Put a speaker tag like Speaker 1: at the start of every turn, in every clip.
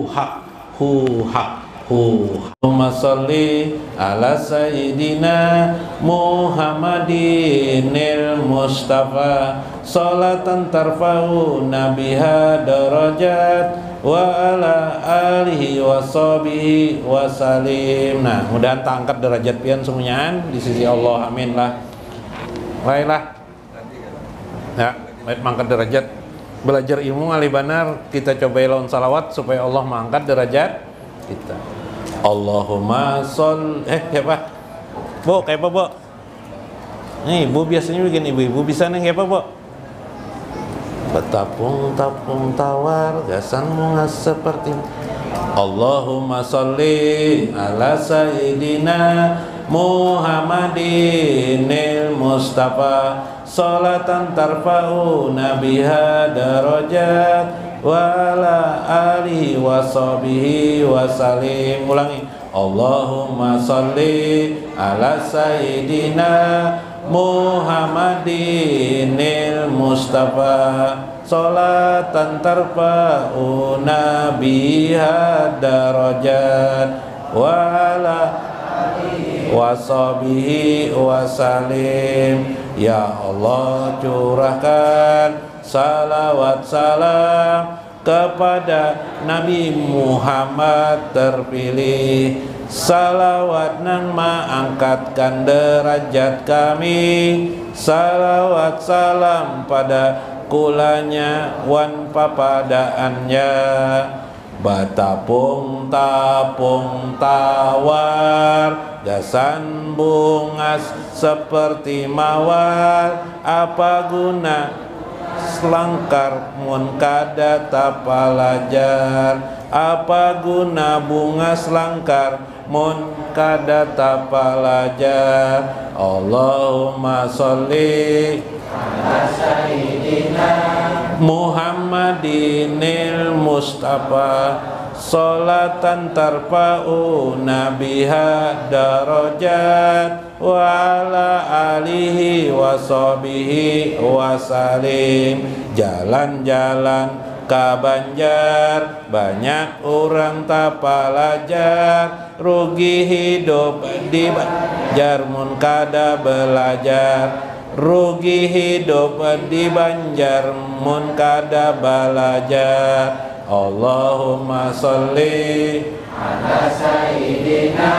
Speaker 1: hak Allahumma sholli ala sayyidina Muhammadinil Mustafa sholatan tarfa'una biha darajat wa ala alihi wa sahbihi wa salim. Nah, mudah tak angkat derajat pian semuanya di sisi Allah, amin lah. Baiklah. Ya, baik mangkat derajat. Belajar ilmu ali banar, kita coba lawan salawat supaya Allah mengangkat derajat kita. Allahumma shol siapa? Bu, kayak apa, Bu? Nih, Bu biasanya bikin ibu-ibu bisa nih kayak apa, Bu? Betapung-tapung tawar, gasan bunga seperti Allahumma sholli ala sayyidina Muhammadinil Mustafa sholatan tarfa'una biha darajat wa ala alihi wa sahbihi wa salim. Ulangi. Allahumma sholli ala sayyidina Muhammadinil Mustafa sholatan tarfa'una biha darajat wa ala washabihi wasalim. Ya Allah, curahkan salawat salam kepada Nabi Muhammad terpilih, salawat nang mengangkatkan derajat kami, salawat salam pada kulanya wan papadaannya. Batapung tapung tawar, gasan bungas seperti mawar, apa guna selangkar mun kada tapalajar, apa guna bunga selangkar mun kada tapalajar. Allahumma sholli ala sayyidina Muhammadinil Mustafa sholatan tarfa'una biha darajat wa ala alihi wa sahbihi wa salim. Jalan-jalan ka Banjar, banyak orang tak pelajar, rugi hidup di Banjar mun kada belajar, rugi hidup di Banjar mun kada belajar. Allahumma sholli ala sayyidina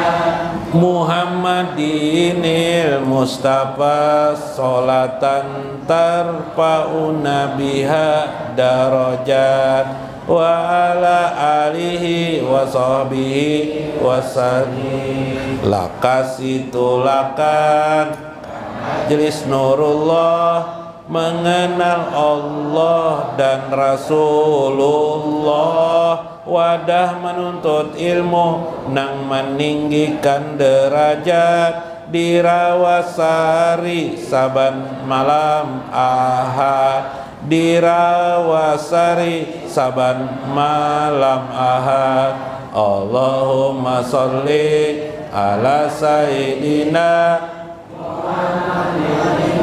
Speaker 1: Muhammadinil Mustafa sholatan tarfa'una biha darajat wa ala alihi wa sahbihi wa sallim. Lakasitulakan Majelis Nurullah mengenal Allah dan Rasulullah, wadah menuntut ilmu nang meninggikan derajat, di Rawasari saban malam Ahad, di Rawasari saban malam Ahad. Allahumma sholli ala sayyidina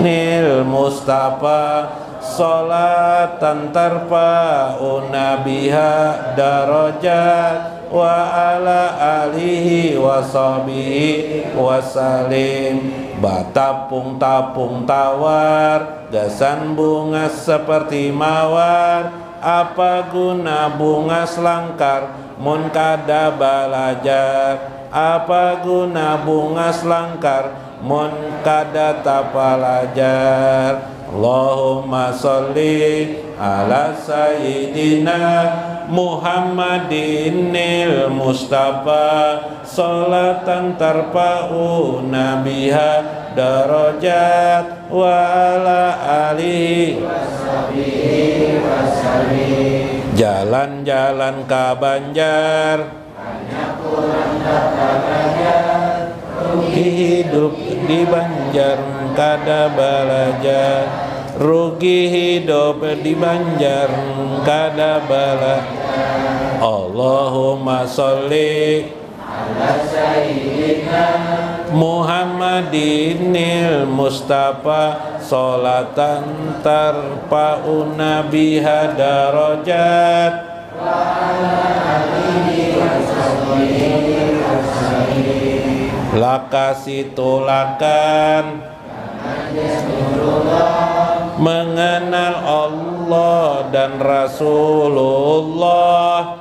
Speaker 1: Nil Mustafa sholatan tarfa'una biha darajat wa ala alihi wa sahbihi wa salim. Batapung-tapung tawar, gasan bunga seperti mawar, apa guna bunga selangkar mun kada balajar, apa guna bunga selangkar mun kada tapalajar. Allahumma sholli ala sayyidina Muhammadinil Mustafa sholatan tarfa'una biha darajat wa ala alihi washabihi wasallim. Jalan-jalan ka Banjar, banyak orang tak belajar, rugi hidup di Banjar kada belajar, rugi hidup di Banjar kada belajar. Allahumma sholli ala sayyidina Muhammadinil Mustafa sholatan tarfa'una biha darajat wa ala laka situlakan mengenal Allah dan Rasulullah,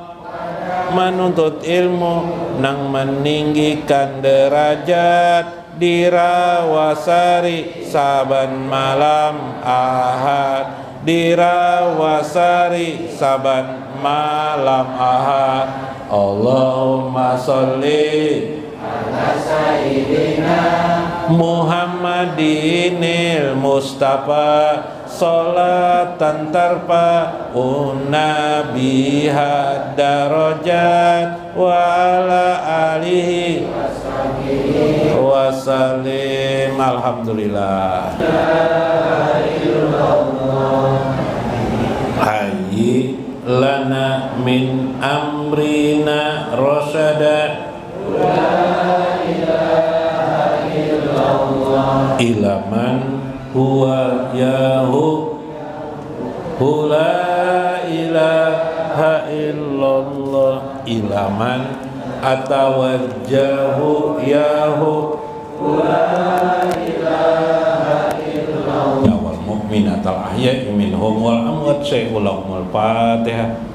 Speaker 1: menuntut ilmu nang meninggikan derajat, dirawasari saban malam Ahad, dirawasari saban malam Ahad. Allahumma sholli ala sayyidina Muhammadinil Mustafa sholatan tarfa biha darajat wa ala alihi wasallim. Alhamdulillah. Hayyi lana min amrina rasyada, ilaman huwa yahu la ilaha illallah, ilaman atawajjahu yahu la ilaha illallah, ya wal mu'minatal ahya'i minhum wal amwat syai'ulahumul Fatihah.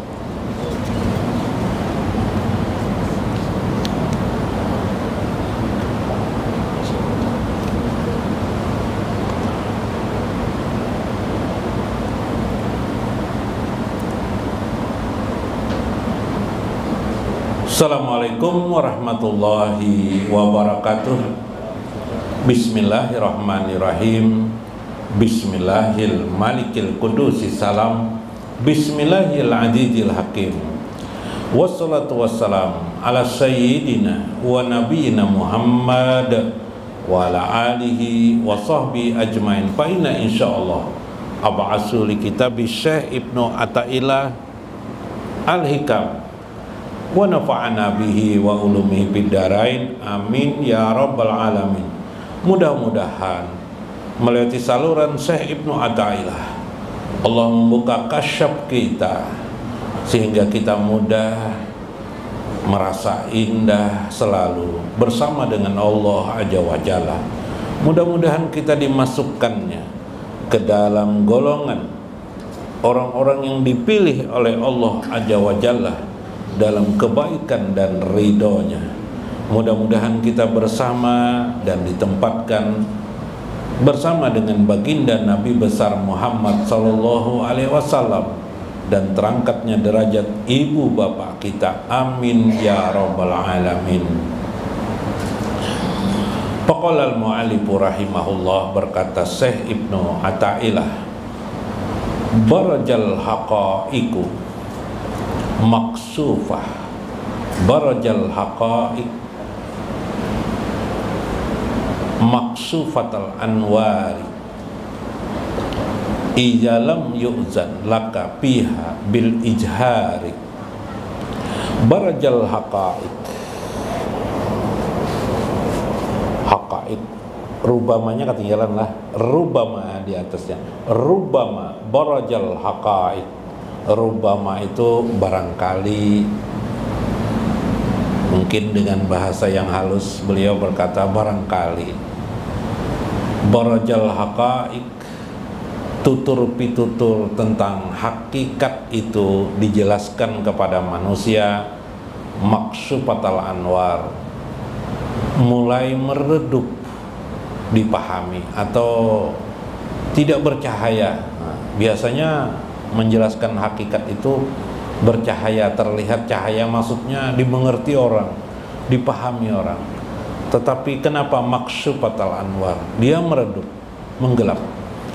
Speaker 1: Assalamualaikum warahmatullahi wabarakatuh. Bismillahirrahmanirrahim. Bismillahil malikil qudusis salam. Bismillahil azizil hakim. Wassalatu wassalam ala sayyidina wa nabiyina Muhammad wa ala alihi wa sahbihi ajmain. Fa inna insyaallah ab'asu li kitab Syekh Ibnu Athaillah Al-Hikam wa nafa'ana bihi wa ulumihi fid dharain, amin ya rabbal alamin. Mudah-mudahan melewati saluran Syekh Ibnu Athaillah Allah membuka kasyaf kita sehingga kita mudah merasa indah selalu bersama dengan Allah Azza wa Jalla. Mudah-mudahan kita dimasukkannya ke dalam golongan orang-orang yang dipilih oleh Allah Azza wa Jalla dalam kebaikan dan ridhonya. Mudah-mudahan kita bersama dan ditempatkan bersama dengan baginda Nabi besar Muhammad sallallahu alaihi wasallam dan terangkatnya derajat ibu bapak kita, amin ya rabbal alamin. Faqala al-mu'allifu rahimahullah, berkata Syekh Ibnu Athaillah, barajal haqaiqu maksufah, barajal haqaiq maksufatal anwari, ijalam yu'zan laka piha bil ijhari. Barajal haqaiq, haqaiq rubamanya ketinggalan lah, rubama di atasnya, rubama barajal haqaiq. Rubama itu barangkali, mungkin dengan bahasa yang halus beliau berkata barangkali. Barajal haqaiq, tutur pitutur tentang hakikat itu dijelaskan kepada manusia. Maksufatal anwar, mulai meredup dipahami atau tidak bercahaya. Nah, biasanya menjelaskan hakikat itu bercahaya, terlihat cahaya, maksudnya dimengerti orang, dipahami orang. Tetapi kenapa maksufatal anwar? Dia meredup, menggelap.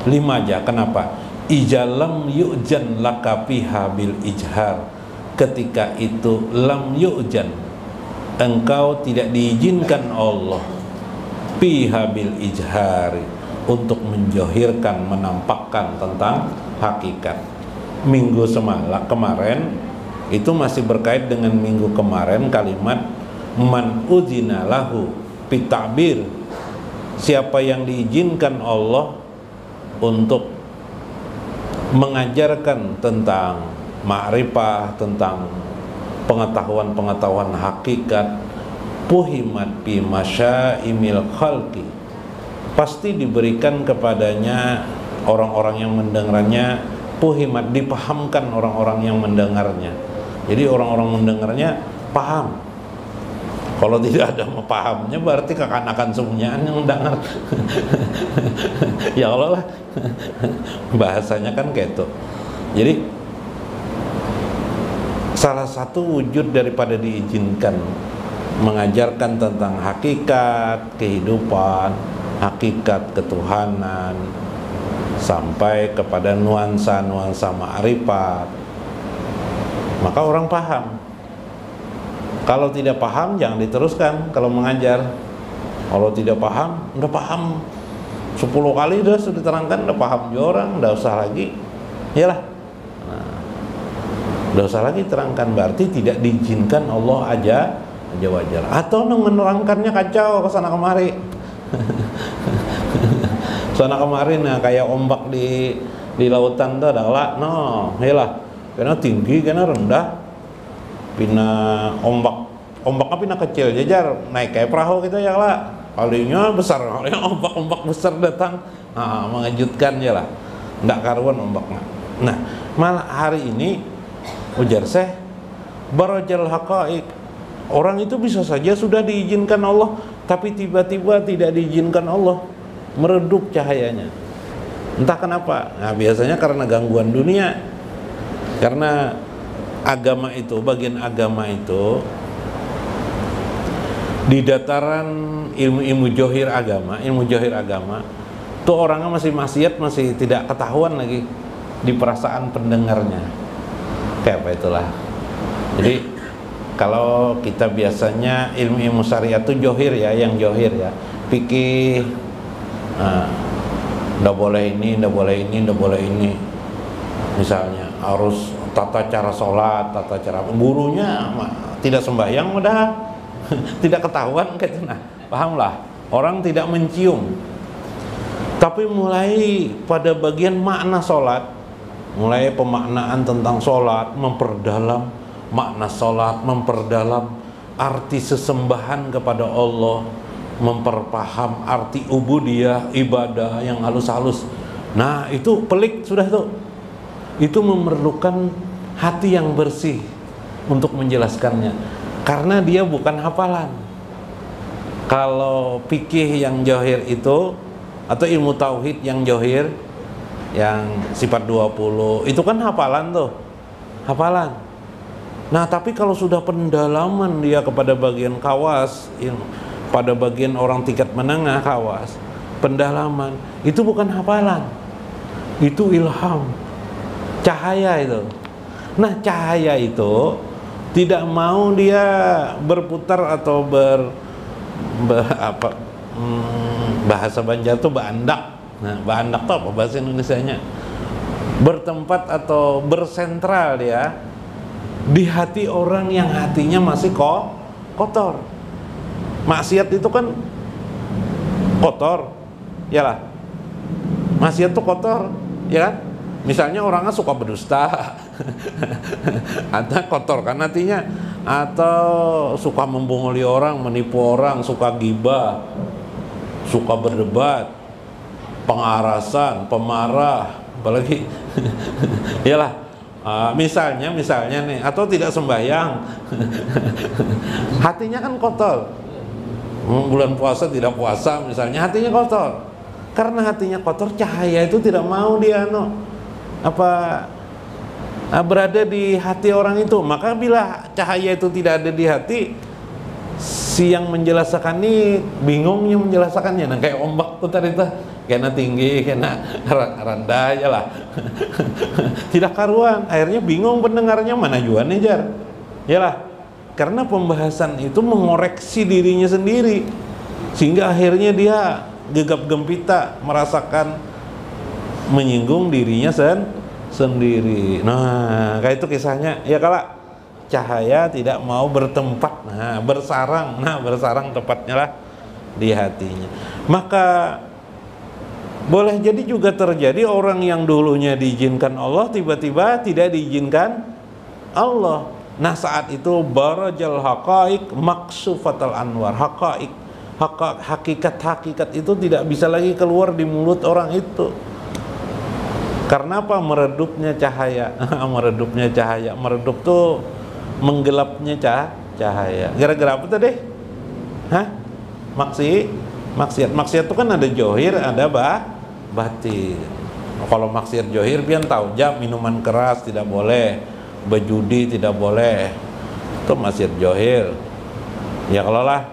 Speaker 1: Limaja, kenapa? Ijalam yu'jan laka fiha bil ijhar. Ketika itu lam yu'jan, engkau tidak diizinkan Allah fiha bil ijhari, untuk menjohirkan, menampakkan tentang hakikat. Minggu kemarin itu masih berkait dengan minggu kemarin, kalimat man uzina lahu pitabir, siapa yang diizinkan Allah untuk mengajarkan tentang ma'rifah, tentang pengetahuan-pengetahuan hakikat, puhimat bi masyaimil khalqi, pasti diberikan kepadanya orang-orang yang mendengarnya, puhimat, dipahamkan orang-orang yang mendengarnya. Jadi orang-orang mendengarnya paham. Kalau tidak ada pahamnya berarti kekanakan semuanya yang mendengar. Ya Allah lah. Bahasanya kan kayak itu. Jadi salah satu wujud daripada diizinkan mengajarkan tentang hakikat kehidupan, hakikat ketuhanan, sampai kepada nuansa-nuansa ma'rifat, maka orang paham. Kalau tidak paham jangan diteruskan kalau mengajar. Kalau tidak paham, udah paham 10 kali udah sudah diterangkan, udah paham juga orang, udah usah lagi. Iyalah. Nah, udah usah lagi terangkan, berarti tidak diizinkan Allah aja wajar. Atau menerangkannya kacau ke sana kemari. Sana kemarin nah, kayak ombak di lautan tuh adalah iyalah, karena tinggi, karena rendah. Pina ombaknya pina kecil jajar naik kayak perahu gitu ya lah, kalinya besar, kalinya ombak besar datang, mengejutkan ya lah, nggak karuan ombaknya. Nah malah hari ini ujar Syekh barajal haqaiq, orang itu bisa saja sudah diizinkan Allah tapi tiba-tiba tidak diizinkan Allah, meredup cahayanya, entah kenapa. Nah biasanya karena gangguan dunia, karena agama itu, bagian agama itu di dataran ilmu johir agama, ilmu johir agama tuh orangnya masih maksiat, masih tidak ketahuan lagi di perasaan pendengarnya, kayak apa itulah. Jadi kalau kita biasanya ilmu syariat itu johir ya, yang johir ya, fikih, nggak boleh ini, nggak boleh ini, nggak boleh ini, misalnya harus tata cara sholat, tata cara gurunya tidak sembahyang udah tidak ketahuan gitu. Nah pahamlah, orang tidak mencium, tapi mulai pada bagian makna sholat, mulai pemaknaan tentang sholat, memperdalam makna sholat, memperdalam arti sesembahan kepada Allah, memperpaham arti ubudiyah, ibadah yang halus-halus. Nah itu pelik sudah tuh. Itu memerlukan hati yang bersih untuk menjelaskannya, karena dia bukan hafalan. Kalau fikih yang johir itu, atau ilmu tauhid yang johir, yang sifat 20 itu kan hafalan tuh, hafalan. Nah tapi kalau sudah pendalaman dia kepada bagian kawas, pada bagian orang tingkat menengah kawas, pendalaman itu bukan hafalan, itu ilham, cahaya itu. Nah cahaya itu tidak mau dia berputar atau bahasa Banjar tuh baandak. Nah baandak tuh apa bahasa Indonesianya? Bertempat atau bersentral dia di hati orang yang hatinya masih kotor. Maksiat itu kan kotor, ya lah. Maksiat itu kotor, ya kan? Misalnya orangnya suka berdusta, atau kotor kan hatinya, atau suka membunguli orang, menipu orang, suka gibah, suka berdebat, pengarasan, pemarah, apalagi, iyalah. Misalnya nih, atau tidak sembahyang, hatinya kan kotor. Bulan puasa tidak puasa, misalnya hatinya kotor. Karena hatinya kotor, cahaya itu tidak mau dia berada di hati orang itu. Maka bila cahaya itu tidak ada di hati, si yang menjelaskan ini bingungnya menjelaskannya. Nah kayak ombak tuh tadi tuh, kena tinggi, kena rendah aja lah. Tidak karuan, akhirnya bingung pendengarnya, mana juannya jar. Yalah, karena pembahasan itu mengoreksi dirinya sendiri, sehingga akhirnya dia gegap gempita, merasakan menyinggung dirinya sendiri. Nah kayak itu kisahnya ya, kalau cahaya tidak mau bertempat, bersarang tepatnya lah di hatinya. Maka boleh jadi juga terjadi orang yang dulunya diizinkan Allah tiba-tiba tidak diizinkan Allah. Nah saat itu barajal haqaiq maksufatal anwar. Hakikat itu tidak bisa lagi keluar di mulut orang itu. Karena apa? Meredupnya cahaya. Meredupnya cahaya. Meredup tuh menggelapnya cahaya. Gara-gara apa tadi? Hah? Maksiat itu kan ada johir, ada batin. Kalau maksiat johir pian tahu jam minuman keras tidak boleh, berjudi tidak boleh, itu maksiat johir. Ya kalau lah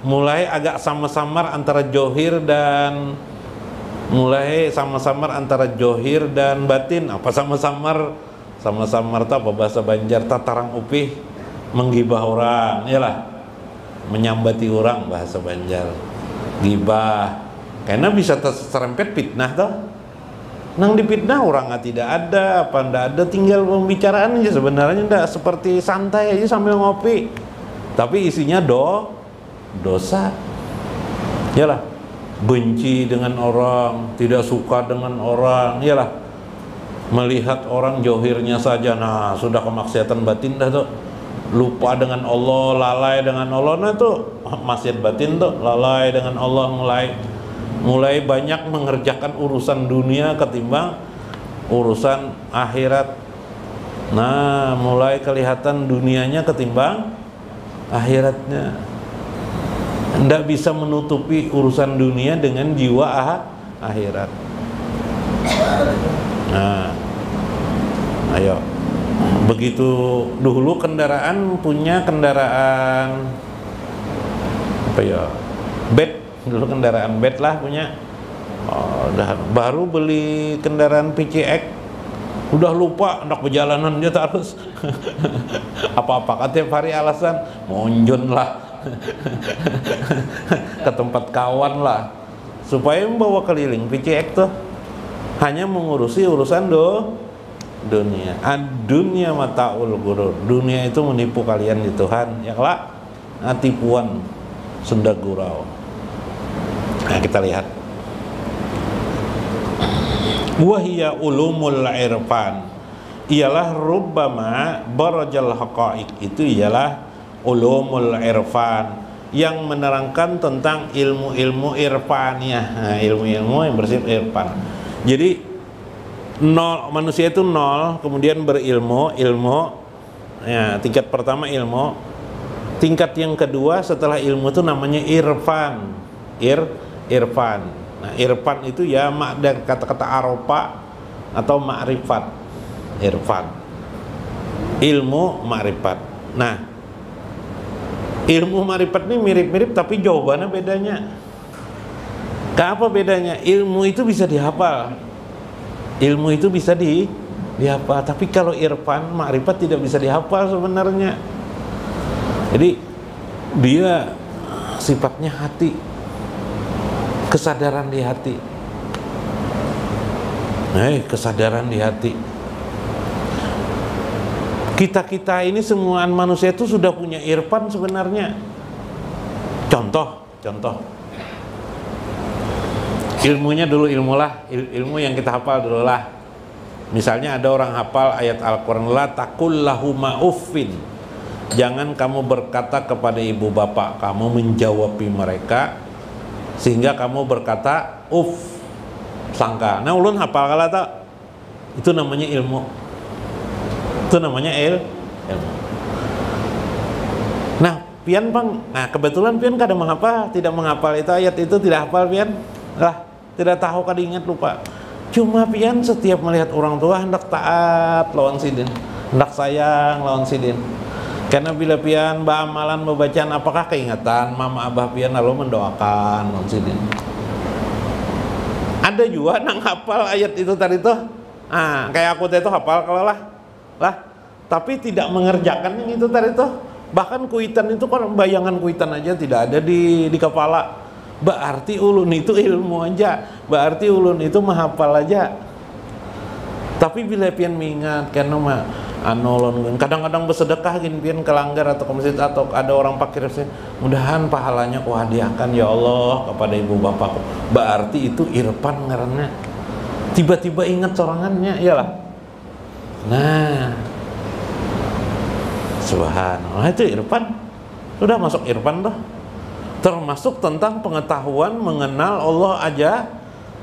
Speaker 1: mulai agak sama-samar antara johir dan batin. Apa sama-samar? Sama-samar itu apa bahasa Banjar? Tatarang upih menggibah orang, iyalah menyambati orang bahasa Banjar. Gibah, karena bisa terserempet fitnah toh. Nang dipitnah orang tidak ada, apa ndak ada, tinggal pembicaraan aja sebenarnya, ndak seperti santai aja sambil ngopi. Tapi isinya dosa. Yalah, benci dengan orang, tidak suka dengan orang, yalah. Melihat orang johirnya saja, nah sudah kemaksiatan batin dah tuh. Lupa dengan Allah, lalai dengan Allah, nah tuh maksiat batin tuh, lalai dengan Allah, mulai banyak mengerjakan urusan dunia ketimbang urusan akhirat. Nah, mulai kelihatan dunianya ketimbang akhiratnya. Tidak bisa menutupi urusan dunia dengan jiwa akhirat. Nah, ayo. Begitu dulu punya kendaraan apa ya? Dulu kendaraan bed lah punya. Baru beli kendaraan PCX, udah lupa anak perjalanan dia terus. Apa-apa tiap hari alasan monjon lah. Ke tempat kawan lah, supaya membawa keliling PCX tuh hanya mengurusi urusan dunia. Dunia mataul ghurur. Dunia itu menipu kalian di Tuhan. Ya kelak tipuan senda gurau. Nah, kita lihat. Wahia ulumul irfan. Ialah rubbama barajal haqaiq. Itu ialah ulumul irfan yang menerangkan tentang ilmu-ilmu irfaniyah. Nah, ilmu-ilmu yang bersifat irfan. Jadi manusia itu nol, kemudian berilmu, ya, tingkat pertama ilmu. Tingkat yang kedua setelah ilmu itu namanya irfan. Irfan. Nah, irfan itu ya dari kata-kata aropa atau ma'rifat. Irfan. Ilmu ma'rifat. Nah, ilmu ma'rifat ini mirip-mirip tapi jawabannya bedanya. Apa bedanya? Ilmu itu bisa dihafal. Ilmu itu bisa dihafal, tapi kalau irfan, ma'rifat tidak bisa dihafal sebenarnya. Jadi dia sifatnya hati, kesadaran di hati. Kesadaran di hati. Kita ini semua manusia itu sudah punya irfan sebenarnya. Contoh. Ilmunya dulu ilmu yang kita hafal dulu lah. Misalnya ada orang hafal ayat Al-Quran, la taqul lahuma uffin. Jangan kamu berkata kepada ibu bapak kamu, menjawabi mereka sehingga kamu berkata sangka. Nah, ulun hafal kala tak? Itu namanya ilmu. Itu namanya ilmu. Nah, pian bang. Nah, kebetulan pian kada menghafal, tidak menghafal itu ayat itu, tidak hafal pian. Lah, tidak tahu, kada ingat, lupa. Cuma pian setiap melihat orang tua hendak taat lawan sidin, hendak sayang lawan sidin. Karena bila pian beramalan membacaan apakah keingatan mama abah pian lalu mendoakan lawan sidin. Ada juga nang hafal ayat itu tadi tuh. Kayak aku itu hafal kalau lah. Tapi tidak mengerjakan yang itu tadi tuh. Bahkan kuitan itu kan bayangan kuitan aja tidak ada di kepala. Berarti ulun itu ilmu aja, berarti ulun itu menghafal aja. Tapi bila pian mengingat karena kadang-kadang bersedekah gini pian ke langgar atau ke masjid atau ada orang fakir, mudahan pahalanya ku hadiahkan ya Allah kepada ibu bapakku. Berarti itu irfan ngarannya. Tiba-tiba ingat sorangannya, iyalah. Nah, Subhanallah, itu irfan. Sudah masuk irfan dah. Termasuk tentang pengetahuan mengenal Allah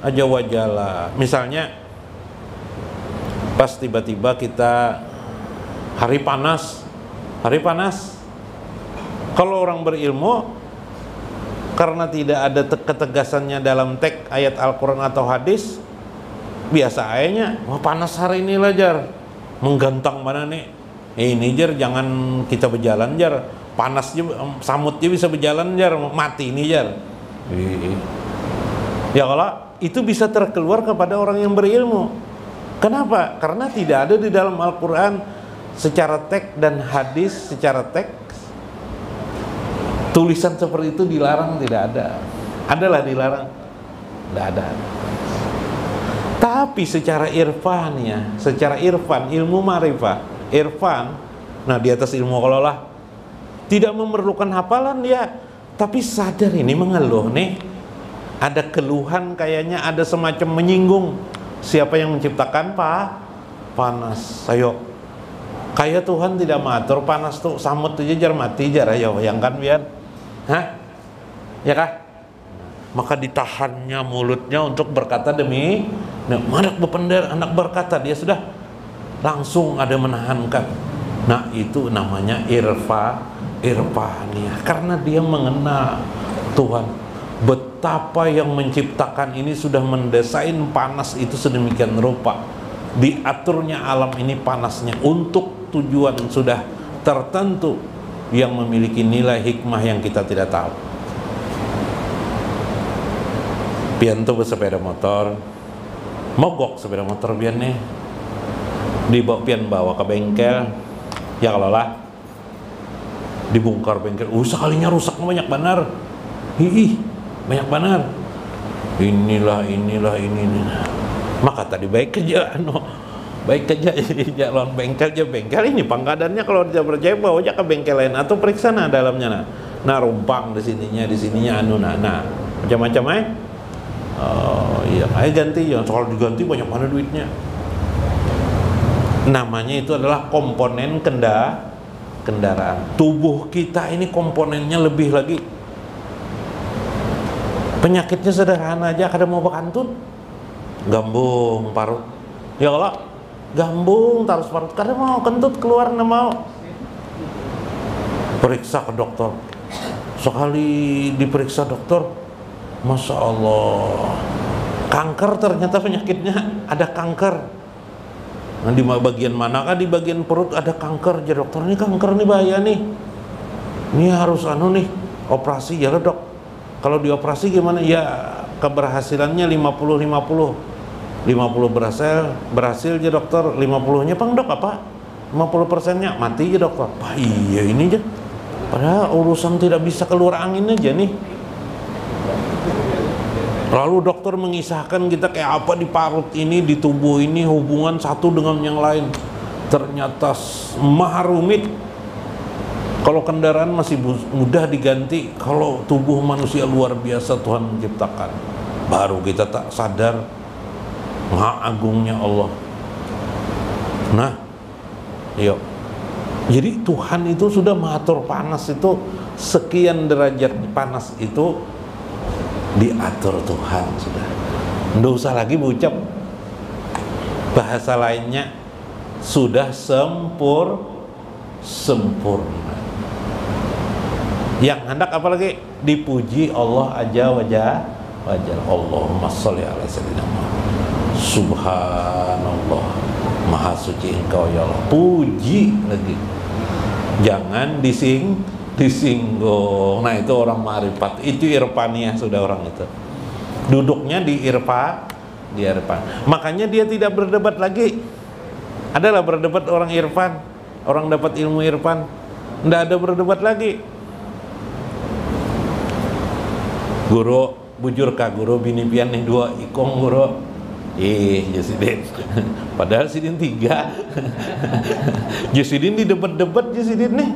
Speaker 1: aja wajalla. Misalnya pas tiba-tiba kita hari panas. Kalau orang berilmu, karena tidak ada ketegasannya dalam teks ayat Al-Quran atau hadis, biasa ayatnya, wah panas hari ini lah jar, menggantang mana nih? Ini jar, jangan kita berjalan jar, panasnya samutnya bisa berjalan jar, mati ini jar. Ya kalau itu bisa terkeluar kepada orang yang berilmu. Kenapa? Karena tidak ada di dalam Al-Quran secara teks dan hadis secara teks tulisan seperti itu dilarang, tidak ada. Adalah dilarang, tidak ada. Tapi secara irfannya, secara irfan, ilmu ma'rifah, irfan, nah di atas ilmu qololah, tidak memerlukan hafalan dia, tapi sadar ini mengeluh nih, ada keluhan kayaknya, ada semacam menyinggung. Siapa yang menciptakan panas? Ayo, kayak Tuhan tidak matur panas tuh samut aja jar mati jar, ayo bayangkan biar, ya kah? Maka ditahannya mulutnya untuk berkata demi anak berpendar, anak berkata, dia sudah langsung ada menahankan. Nah itu namanya irfaniyah, karena dia mengenal Tuhan. Betapa yang menciptakan ini sudah mendesain panas itu sedemikian rupa, diaturnya alam ini panasnya untuk tujuan sudah tertentu yang memiliki nilai hikmah yang kita tidak tahu. Pian tuh bersepeda motor, mogok sepeda motor pian nih, pian bawa ke bengkel, ya kalau lah dibongkar bengkel, sekalinya rusak banyak benar, banyak benar, inilah ini. Maka tadi baik kerja jalan bengkel ini pangkadannya, kalau dia percaya bawa aja ke bengkel lain atau periksa dalamnya nah rumpang di sininya nah macam-macam iya ganti ya, soal diganti banyak mana duitnya. Namanya itu adalah komponen kendaraan. Tubuh kita ini komponennya lebih lagi. Penyakitnya sederhana aja, kada mau bakantun, gambung parut, ya kalau gambung tarus parut, kada mau kentut keluar, nggak mau periksa ke dokter. Sekali diperiksa dokter, masya Allah, kanker ternyata penyakitnya, ada kanker. Nah, di bagian manakah? Di bagian perut ada kanker. Jadi dokter, ini kanker nih bahaya nih, ini harus nih operasi ya dok. Kalau dioperasi gimana? Ya keberhasilannya 50 berhasil aja dokter, 50-nya pang dok apa? 50%-nya mati aja dokter. Iya ini aja. Padahal urusan tidak bisa keluar angin aja nih. Lalu dokter mengisahkan kita kayak apa di parut ini, di tubuh ini, hubungan satu dengan yang lain. Ternyata maha rumit. Kalau kendaraan masih mudah diganti, kalau tubuh manusia luar biasa Tuhan menciptakan. Baru kita tak sadar maha agungnya Allah. Nah, yuk. Jadi Tuhan itu sudah mengatur panas itu, sekian derajat panas itu diatur Tuhan sudah. Nggak usah lagi berucap bahasa lainnya, sudah sempurna. Yang hendak apalagi dipuji Allah aja wajah. Allahumma sholli ala sayyidina Muhammad. Subhanallah, maha suci engkau ya Allah. Puji lagi, jangan disinggung. Nah itu orang ma'rifat, itu irfaniyah sudah orang itu. Duduknya di irfan. Makanya dia tidak berdebat lagi. Adalah berdebat orang irfan, orang dapat ilmu irfan, tidak ada berdebat lagi. Guru bujur kah guru bini pian nih 2 ikong guru. Jasidin. Padahal sidin 3. Jasidin di debat-debat Jasidin nih.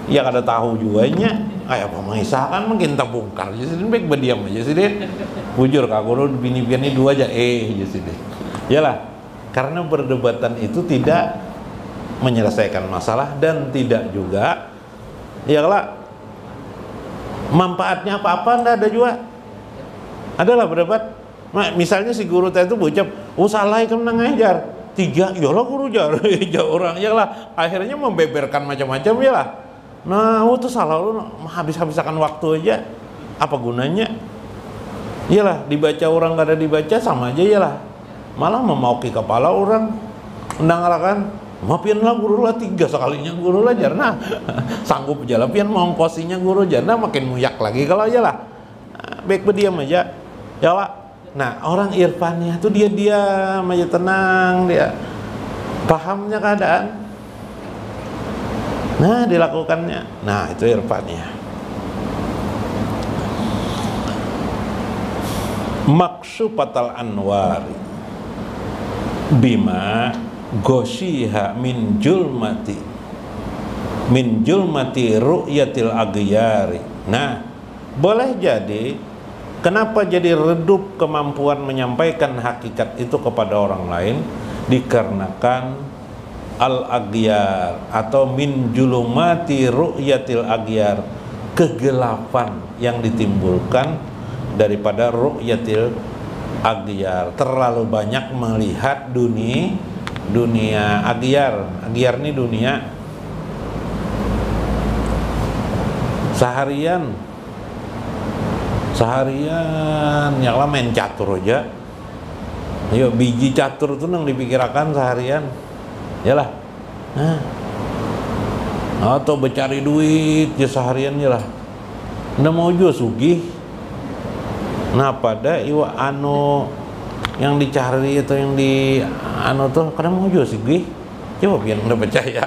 Speaker 1: Ya kada tahu juanya. Kayak pemisah kan mungkin tak bongkar. Jasidin baik berdiam aja Jasidin. Bujur kah guru bini pian nih 2 aja. Jasidin. Yalah, karena perdebatan itu tidak menyelesaikan masalah, dan tidak juga ialah manfaatnya apa-apa, enggak ada juga. Adalah berdebat. Misalnya si guru tadi itu berucap, oh salah itu ngajar 3, yalah guru jar orang yalah, akhirnya membeberkan macam-macam yalah. Nah, itu salah lu, habis-habisakan waktu aja, apa gunanya? Iyalah, dibaca orang gak ada dibaca sama aja yalah, malah memauki kepala orang. Mendengarkan, maafin lah guru lah 3 sekalinya guru lah jarna sanggup jalan pian mongkosinya guru jarna makin muyak lagi kalau yalah. Baik berdiam aja yalah. Nah, orang irfannya tuh dia diam aja, tenang, dia pahamnya keadaan. Nah, dilakukannya. Nah, itu irfannya. Maksupatal anwari bima goshiha min julmati ru'yatil aghyari. Nah, boleh jadi kenapa jadi redup kemampuan menyampaikan hakikat itu kepada orang lain, dikarenakan al-aghyar atau min julumati ru'yatil aghyar, kegelapan yang ditimbulkan daripada ru'yatil aghyar, terlalu banyak melihat dunia aghyar. Aghyar ini dunia seharian yang lah main catur aja. Ayo biji catur tuh nang dipikirkan seharian yalah. Nah, atau bercari duit ya seharian yalah, ndak mau juga sugih. Nah, pada iwa anu yang dicari atau yang di anu tuh kadang mau juga sugih. Coba biar udah percaya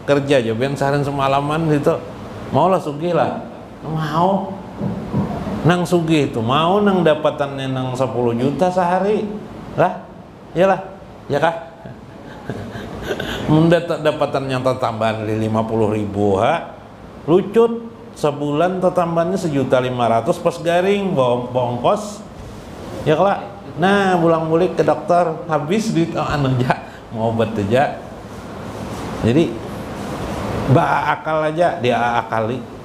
Speaker 1: kerja aja biar seharian semalaman gitu, maulah sugih lah, mau nang sugih itu, mau nang dapatannya nang 10 juta sehari lah, iyalah, ya kah? Mendapat dapatan yang tambahan 50.000 lucut sebulan tambahannya 1.500.000 pas garing bongkos ya kelak. Nah, bulang-bulik ke dokter habis duit anu aja mau obat aja. Jadi akal aja dia akali.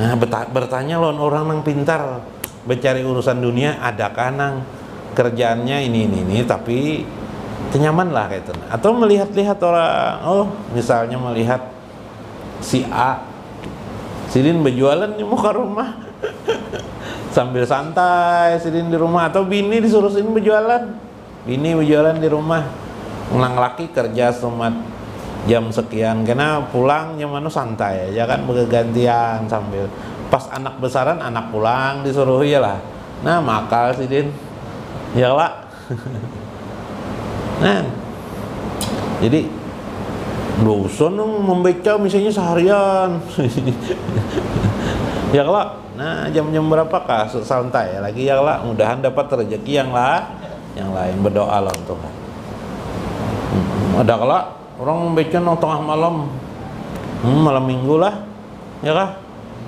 Speaker 1: Nah, bertanya lawan orang yang pintar mencari urusan dunia, ada kanang kerjaannya ini tapi kenyaman lah kayak itu. Atau melihat-lihat orang, oh misalnya melihat si A sidin berjualan di muka rumah sambil santai sidin di rumah, atau bini disuruh sidin berjualan, bini berjualan di rumah, ngelang laki kerja semat jam sekian, karena pulang jam mana santai aja kan, bergantian sambil pas anak besaran anak pulang disuruh ya lah. Nah, makal sidin ya lah. Nah, jadi dosen membaca misalnya seharian ya lah. Nah, jam-jam berapa kah santai lagi ya lah, mudahan dapat rezeki yang lain, berdoa lah untuk Tuhan. Ada kala orang membaca nong tengah malam, malam minggu lah ya kah.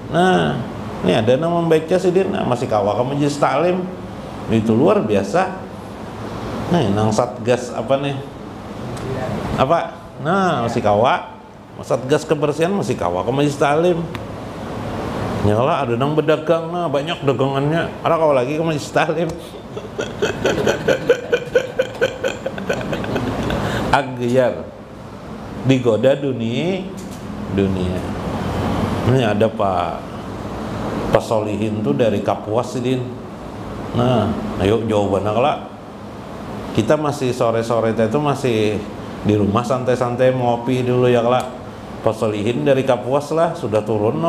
Speaker 1: Nah, ini ada yang membaca sidin, nah, masih kawak ke majelis taklim itu luar biasa. Nah, nang satgas apa nih apa, nah masih kawak satgas kebersihan, masih kawak ke majelis taklim. Nyala ada nang berdagang, nah banyak dagangannya, ada kau lagi ke majelis taklim. Aghyar digoda dunia. Ini ada Pak Solihin tuh dari Kapuas sidin. Nah, ayo jawabannya kalau kita masih sore-sore itu masih di rumah santai-santai ngopi dulu ya kalau Pak Solihin dari Kapuas lah sudah turun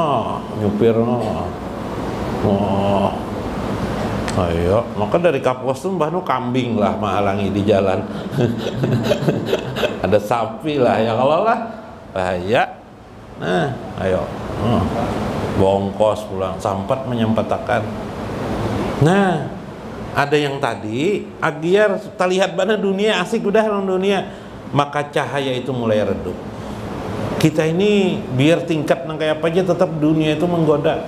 Speaker 1: nyupir ayo, maka dari Kapuas tuh mbah kambing lah menghalangi di jalan. Ada sapi lah ya kalau lah bahaya. Nah, ayo bongkos pulang sampat menyempatakan. Nah, ada yang tadi aghyar kita lihat mana dunia asik udah orang dunia, maka cahaya itu mulai redup. Kita ini biar tingkat nang kayak apa aja tetap dunia itu menggoda.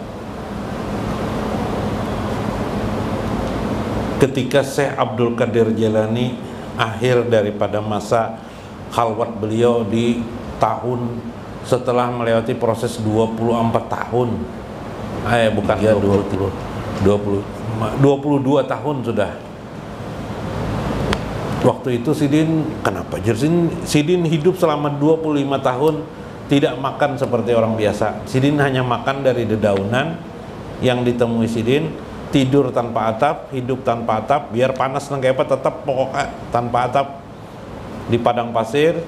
Speaker 1: Ketika Syekh Abdul Qadir Jailani akhir daripada masa khalwat beliau di tahun setelah melewati proses 24 tahun. Bukan ya, 22 tahun sudah. Waktu itu Sidin, kenapa Sidin hidup selama 25 tahun tidak makan seperti orang biasa. Sidin hanya makan dari dedaunan yang ditemui Sidin, tidur tanpa atap, hidup tanpa atap, biar panas nang kayak apa tetap pokoknya tanpa atap di padang pasir,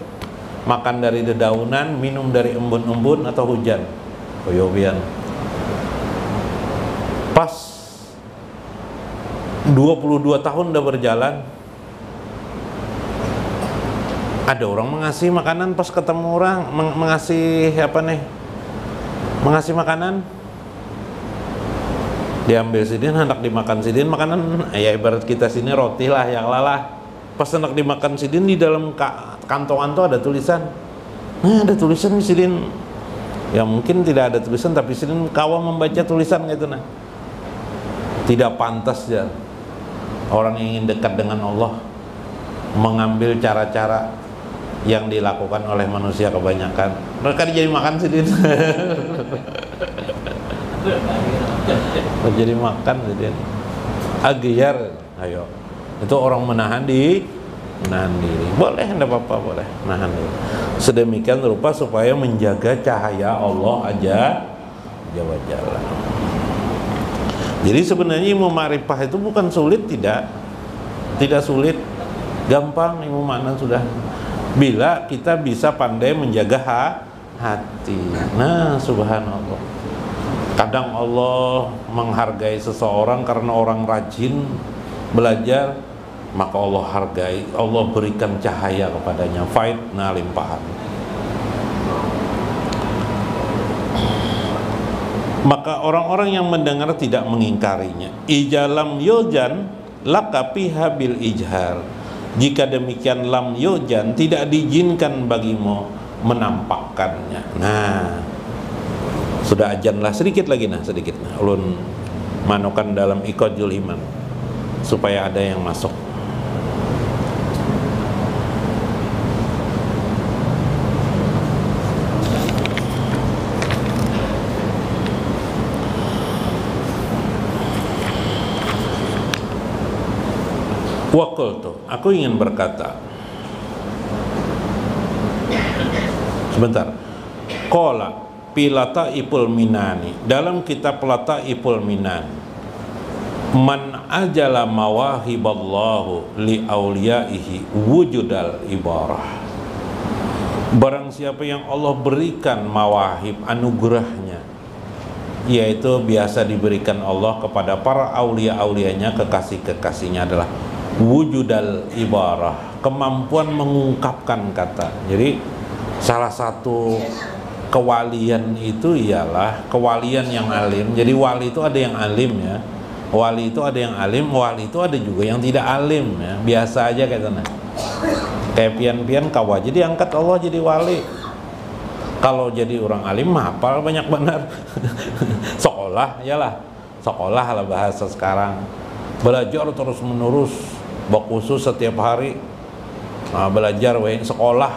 Speaker 1: makan dari dedaunan, minum dari embun-embun atau hujan. Koyobian. Pas 22 tahun udah berjalan, ada orang mengasih makanan. Pas ketemu orang mengasih mengasih makanan, diambil Sidin, hendak dimakan Sidin makanan, ya ibarat kita sini roti lah yang lalah. Pas hendak dimakan Sidin, di dalam kantongan tuh ada tulisan. Ada tulisan Sidin, ya mungkin tidak ada tulisan, tapi Sidin kawa membaca tulisan gitu nah. Tidak pantas ya orang yang ingin dekat dengan Allah mengambil cara-cara yang dilakukan oleh manusia kebanyakan. Mereka jadi makan Sidin. Jadi makan Sidin. Agiar, ayo. Itu orang menahan diri. Boleh, enggak apa-apa, boleh menahan diri. Sedemikian rupa supaya menjaga cahaya Allah aja Jalla Jalla. Jadi sebenarnya ilmu ma'rifah itu bukan sulit, tidak sulit, gampang. Ilmu makna sudah, bila kita bisa pandai menjaga hati. Nah, subhanallah. Kadang Allah menghargai seseorang karena orang rajin belajar, maka Allah hargai, Allah berikan cahaya kepadanya, faidna limpahan. Maka orang-orang yang mendengar tidak mengingkarinya. Ijalam yojan lakapiha bil ijhar. Jika demikian lam yojan, tidak diizinkan bagimu menampakkannya. Nah, sudah ajan lah sedikit lagi sedikit. Ulun manukan dalam Iqadul Iman supaya ada yang masuk. Waqultu, aku ingin berkata. Sebentar. Qala pilata ipul minani, dalam kitab Lataiful Minan, man ajala mawahiballahu li auliyaihi wujudal ibarah. Barang siapa yang Allah berikan mawahib, anugerahnya, yaitu biasa diberikan Allah kepada para aulia-aulianya, kekasih-kekasihnya, adalah wujudal ibarah, kemampuan mengungkapkan kata. Jadi salah satu kewalian itu ialah kewalian yang alim. Jadi wali itu ada yang alim ya, wali itu ada yang alim, wali itu ada juga yang tidak alim ya, biasa aja kayak sana. Kayak pian-pian kawa jadi angkat Allah jadi wali. Kalau jadi orang alim hafal banyak benar. Sekolah yalah, sekolah lah bahasa sekarang, belajar terus menerus, khusus setiap hari belajar sekolah,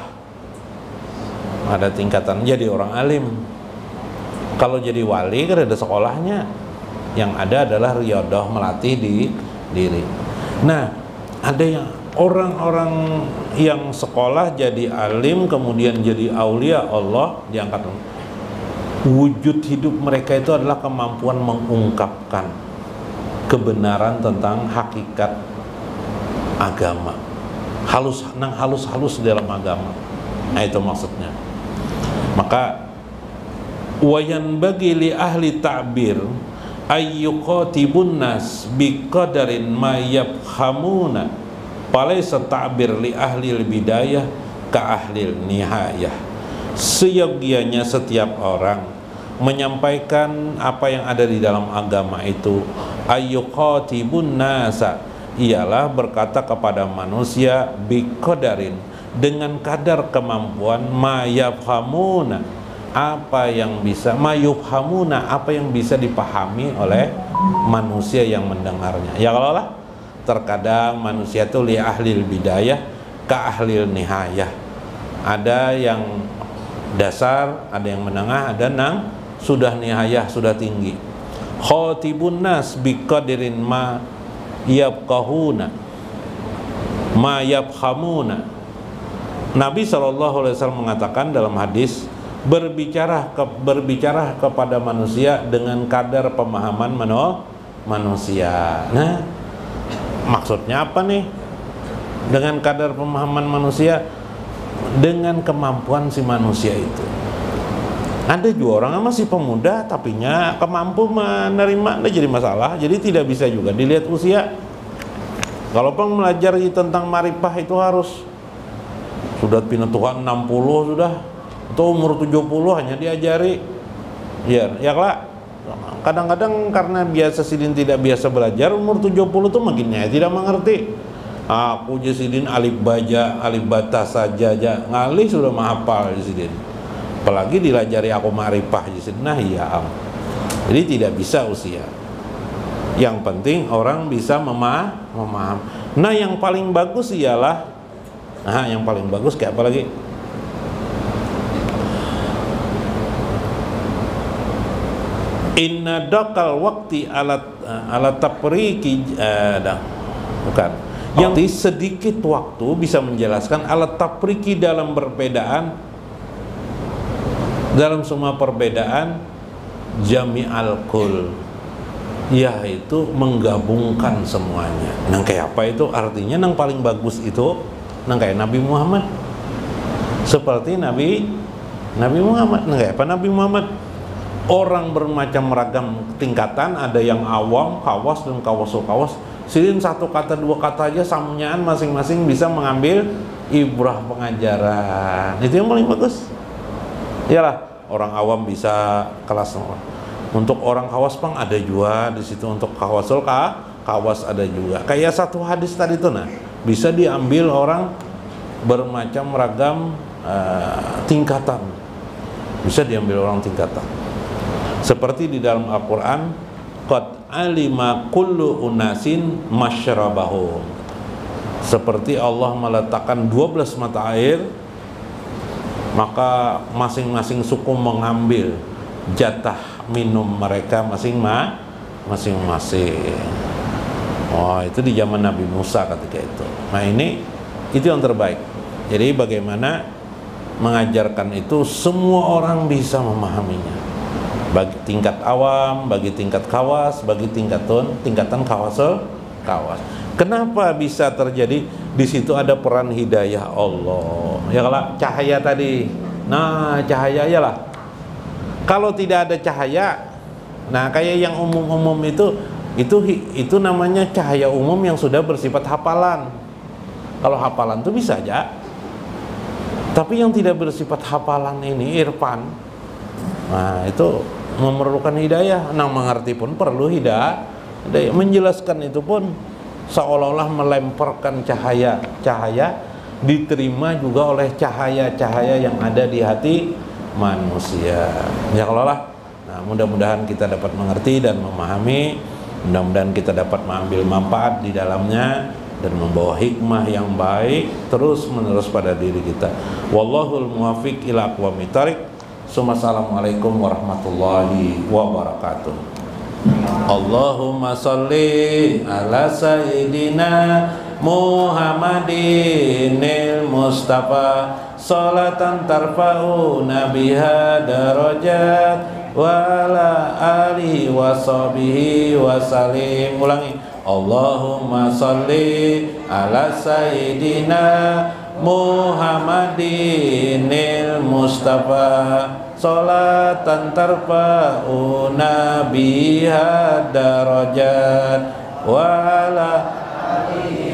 Speaker 1: ada tingkatan jadi orang alim. Kalau jadi wali kan ada sekolahnya, yang ada adalah riyadhah, melatih diri. Nah, ada yang orang-orang yang sekolah jadi alim kemudian jadi aulia Allah diangkat. Wujud hidup mereka itu adalah kemampuan mengungkapkan kebenaran tentang hakikat agama, halus dalam agama. Nah, itu maksudnya. Maka wayan bagi li ahli ta'bir ayyuqatibun nas biqadarin ma yafhamuna falaysa ta'bir li ahli bidayah ka ahli nihayah. Seyogianya setiap orang menyampaikan apa yang ada di dalam agama itu, ayyuqatibun nasa, ialah berkata kepada manusia biqadarin, dengan kadar kemampuan, mayafhamuna, apa yang bisa, mayufhamuna, apa yang bisa dipahami oleh manusia yang mendengarnya. Ya kalau lah terkadang manusia itu li ahlil bidayah ka ahlil nihayah, Ada yang dasar, ada yang menengah, ada yang sudah nihayah, sudah tinggi. Khatibun nas biqadrin ma yabqahuna ma yabhamuna. Nabi SAW mengatakan dalam hadis, berbicara kepada manusia dengan kadar pemahaman manusia. Nah, maksudnya apa nih? Dengan kadar pemahaman manusia, dengan kemampuan si manusia itu. Ada juga orang masih pemuda tapi kemampu menerima, tidak jadi masalah. Jadi tidak bisa juga dilihat usia. Kalau belajar tentang marifah itu harus sudah pindah Tuhan 60 sudah, atau umur 70 hanya diajari. Ya lah. Kadang-kadang karena biasa sidin tidak biasa belajar, umur 70 tuh makinnya tidak mengerti. Aku jasidin alif baja, alif bata saja ngalih sudah menghafal jasidin. Apalagi dilajari aku ma'rifah jasidin. Nah iya. Jadi tidak bisa usia. Yang penting orang bisa memaham. Nah yang paling bagus ialah, yang paling bagus kayak apa lagi? Inna dakal waktu alat tapriki bukan. Yang sedikit waktu bisa menjelaskan alat tapriki dalam perbedaan, dalam semua perbedaan, jami'al kul, yaitu menggabungkan semuanya. Nang kayak apa itu artinya? Nang paling bagus itu nang kayak Nabi Muhammad. Seperti Nabi Muhammad. Nang kayak apa Nabi Muhammad? Orang bermacam ragam tingkatan, ada yang awam, kawas dan kawasul kawas. Sidin satu kata dua kata aja samnyaan masing-masing bisa mengambil ibrah pengajaran. Itu yang paling bagus. Iyalah, orang awam bisa kelas. Untuk orang kawas pang ada juga di situ, untuk kawasul kawas ada juga. Kayak satu hadis tadi itu bisa diambil orang bermacam ragam tingkatan. Bisa diambil orang tingkatan. Seperti di dalam Al-Qur'an, qad alima kullu unasin masyrabahum. Seperti Allah meletakkan 12 mata air, maka masing-masing suku mengambil jatah minum mereka masing-masing. Oh, itu di zaman Nabi Musa ketika itu. Nah, itu yang terbaik. Jadi bagaimana mengajarkan itu semua orang bisa memahaminya. Bagi tingkat awam, bagi tingkat kawas, bagi tingkatan kawas. Kenapa bisa terjadi? Di situ ada peran hidayah Allah. Ya kalau cahaya tadi. Nah, cahaya lah. Kalau tidak ada cahaya, nah kayak yang umum-umum itu namanya cahaya umum yang sudah bersifat hafalan. Kalau hafalan itu bisa aja. Tapi yang tidak bersifat hafalan ini irfan. Nah, itu memerlukan hidayah. Nang mengerti pun perlu hidayah. Menjelaskan itu pun seolah-olah melemparkan cahaya diterima juga oleh cahaya-cahaya yang ada di hati manusia. Ya kalau lah. Nah, mudah-mudahan kita dapat mengerti dan memahami. Mudah-mudahan kita dapat mengambil manfaat di dalamnya dan membawa hikmah yang baik terus menerus pada diri kita. Wallahul muwaffiq ila aqwamit thariq. Assalamualaikum warahmatullahi wabarakatuh. Allahumma sholli ala sayyidina Muhammadinil Mustafa sholatan tarfa'una biha darajat wa ala alihi wa sahbihi wa salim. Ulangi. Allahumma sholli ala sayyidina Muhammadinil Mustafa sholatan tarfa'una biha darajat wa ala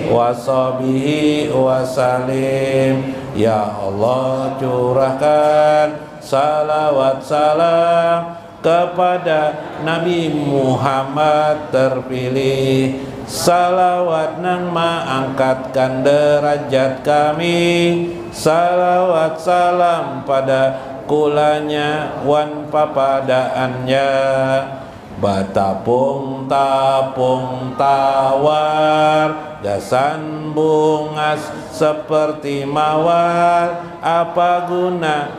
Speaker 1: wa sahbihi wa salim. Ya Allah, curahkan salawat salam kepada Nabi Muhammad terpilih. Salawat nang mengangkatkan derajat kami. Salawat salam pada kulanya wan papadaannya. batapung tapung tawar, gasan bungas seperti mawar. Apa guna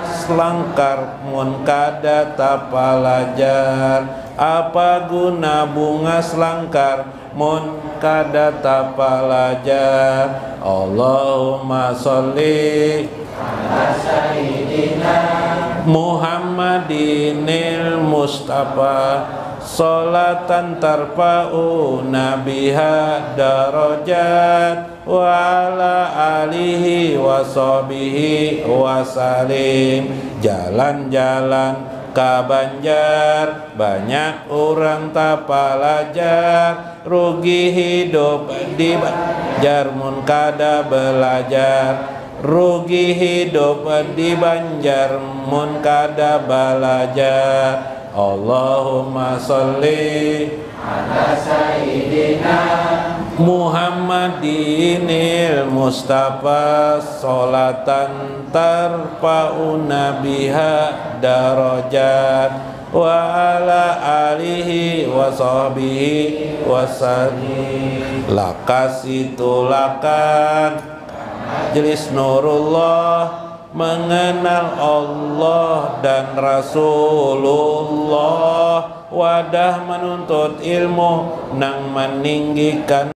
Speaker 1: selangkar mun kada tapalajar? Apa guna bunga selangkar mun kada tapalajar? Allahumma sholli ala sayyidina Muhammadinil Mustafa, sholatan tarfa'una biha darajat, wa ala alihi wa sahbihi wa salim. Jalan-jalan ka Banjar, banyak orang tak pelajar, rugi hidup di Banjar mun kada belajar. Rugi hidup di Banjar mun kada belajar. Allahumma sholli ala sayyidina Muhammadinil Mustafa, sholatan tarfa'una biha darajat, wa ala alihi wa sahbihi wa sallim. Lakasitulakan Majelis Nurullah, mengenal Allah dan Rasulullah, wadah menuntut ilmu nang meninggikan